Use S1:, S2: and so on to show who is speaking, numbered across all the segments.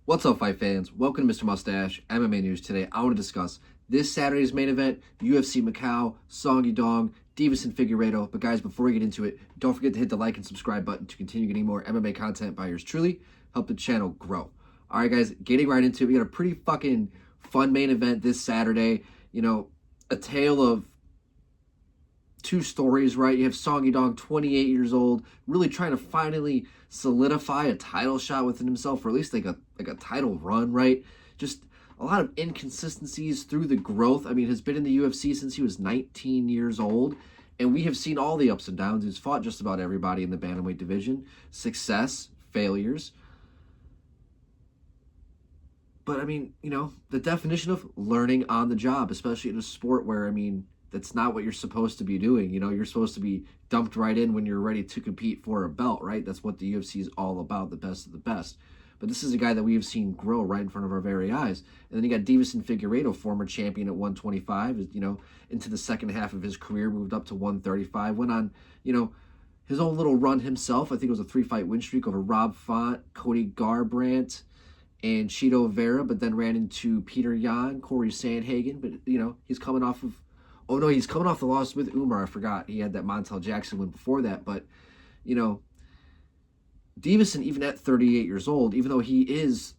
S1: What's up, fight fans? Welcome to Mr. Mustache MMA News. Today, I want to discuss this Saturday's main event, UFC Macau, Song Yadong, Deiveson Figueiredo. But guys, before we get into it, don't forget to hit the like and subscribe button to continue getting more MMA content by yours truly. Help the channel grow. All right, guys, getting right into it. We got a pretty fucking fun main event this Saturday. You know, a tale of two stories, right? You have Song Yadong, 28 years old, really trying to finally solidify a title shot within himself, or at least like a title run, right? Just a lot of inconsistencies through the growth. I mean, has been in the UFC since he was 19 years old, and we have seen all the ups and downs. He's fought just about everybody in the bantamweight division. Success, failures. But I mean, you know, the definition of learning on the job, especially in a sport where, I mean, that's not what you're supposed to be doing. You know, you're supposed to be dumped right in when you're ready to compete for a belt, right? That's what the UFC is all about, the best of the best. But this is a guy that we have seen grow right in front of our very eyes. And then you got Deiveson Figueiredo, former champion at 125, you know, into the second half of his career, moved up to 135, went on, you know, his own little run himself. I think it was a 3-fight win streak over Rob Font, Cody Garbrandt, and Chito Vera, but then ran into Peter Yan, Corey Sandhagen. But, you know, he's coming off of he's coming off the loss with Umar. I forgot. He had that Montel Jackson win before that. But, you know, Deiveson, even at 38 years old, even though he is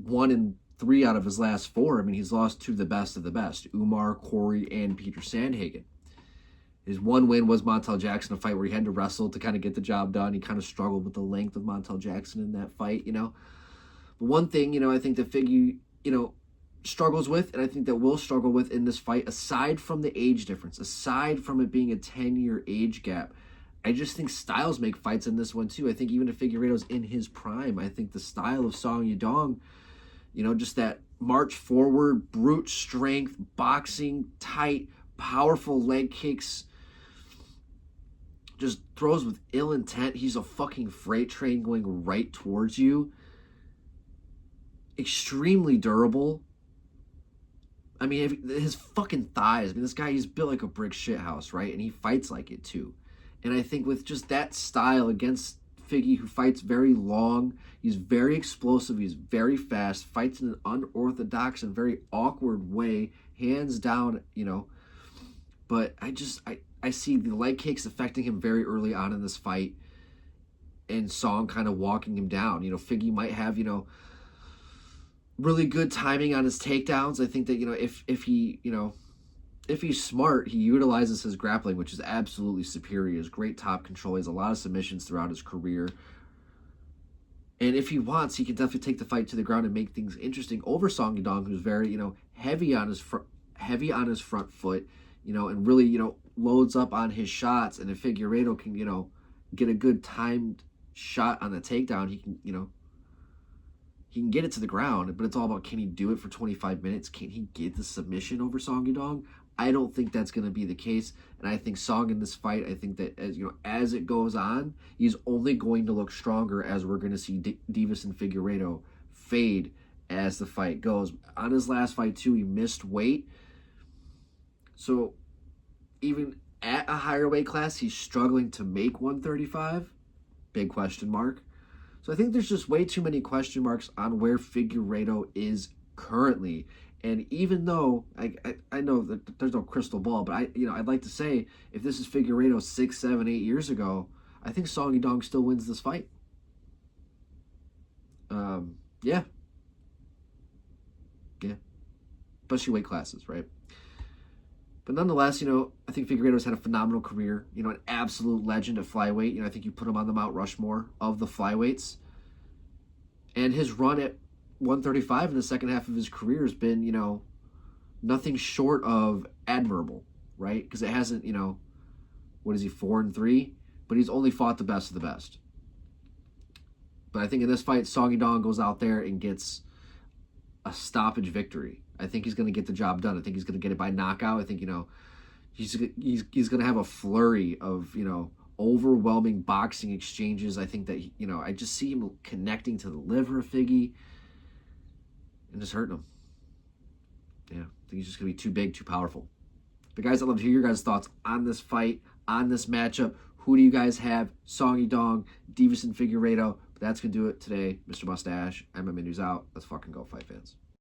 S1: 1-3 out of his last 4, I mean, he's lost to the best of the best, Umar, Corey, and Peter Sandhagen. His one win was Montel Jackson, a fight where he had to wrestle to kind of get the job done. He kind of struggled with the length of Montel Jackson in that fight, you know. But one thing, you know, I think that Figgy, you know, struggles with, and I think that will struggle with in this fight, aside from the age difference, aside from it being a 10-year age gap, I just think styles make fights in this one too. I think even if Figueiredo's in his prime, I think the style of Song Yadong, you know, just that march forward, brute strength, boxing, tight, powerful leg kicks, just throws with ill intent. He's a fucking freight train going right towards you. Extremely durable. I mean, his fucking thighs. I mean, this guy, he's built like a brick shithouse, right? And he fights like it too. And I think with just that style against Figgy, who fights very long, he's very explosive, he's very fast, fights in an unorthodox and very awkward way, hands down, you know. But I see the leg kicks affecting him very early on in this fight, and Song kind of walking him down. You know, Figgy might have, you know, really good timing on his takedowns. I think that, you know, if he, you know, if he's smart, he utilizes his grappling, which is absolutely superior. He has great top control. He has a lot of submissions throughout his career. And if he wants, he can definitely take the fight to the ground and make things interesting over Song Yadong, who's very, you know, heavy on his front foot, you know, and really, you know, loads up on his shots. And if Figueiredo can, you know, get a good timed shot on the takedown, he can, you know, he can get it to the ground, but it's all about, can he do it for 25 minutes? Can he get the submission over Song Yadong? I don't think that's going to be the case. And I think Song in this fight, I think that as, you know, as it goes on, he's only going to look stronger as we're going to see Deiveson Figueiredo fade as the fight goes. On his last fight too, he missed weight. So even at a higher weight class, he's struggling to make 135. Big question mark. So I think there's just way too many question marks on where Figueiredo is currently. And even though I know that there's no crystal ball, but I'd like to say if this is Figueiredo 6, 7, 8 years ago, I think Song Yadong still wins this fight. Yeah. Especially weight classes, right? But nonetheless, you know, I think Figueiredo's had a phenomenal career. You know, an absolute legend at flyweight. You know, I think you put him on the Mount Rushmore of the flyweights. And his run at 135 in the second half of his career has been, you know, nothing short of admirable, right? Because it hasn't, you know, what is he, 4-3? But he's only fought the best of the best. But I think in this fight, Song Yadong goes out there and gets a stoppage victory. I think he's going to get the job done. I think he's going to get it by knockout. I think, you know, he's going to have a flurry of, you know, overwhelming boxing exchanges. I think that, you know, I just see him connecting to the liver of Figgy and just hurting him. Yeah, I think he's just going to be too big, too powerful. But guys, I'd love to hear your guys' thoughts on this fight, on this matchup. Who do you guys have? Song Yadong, Deiveson Figueiredo. But that's going to do it today. Mr. Mustache, MMA News out. Let's fucking go, fight fans.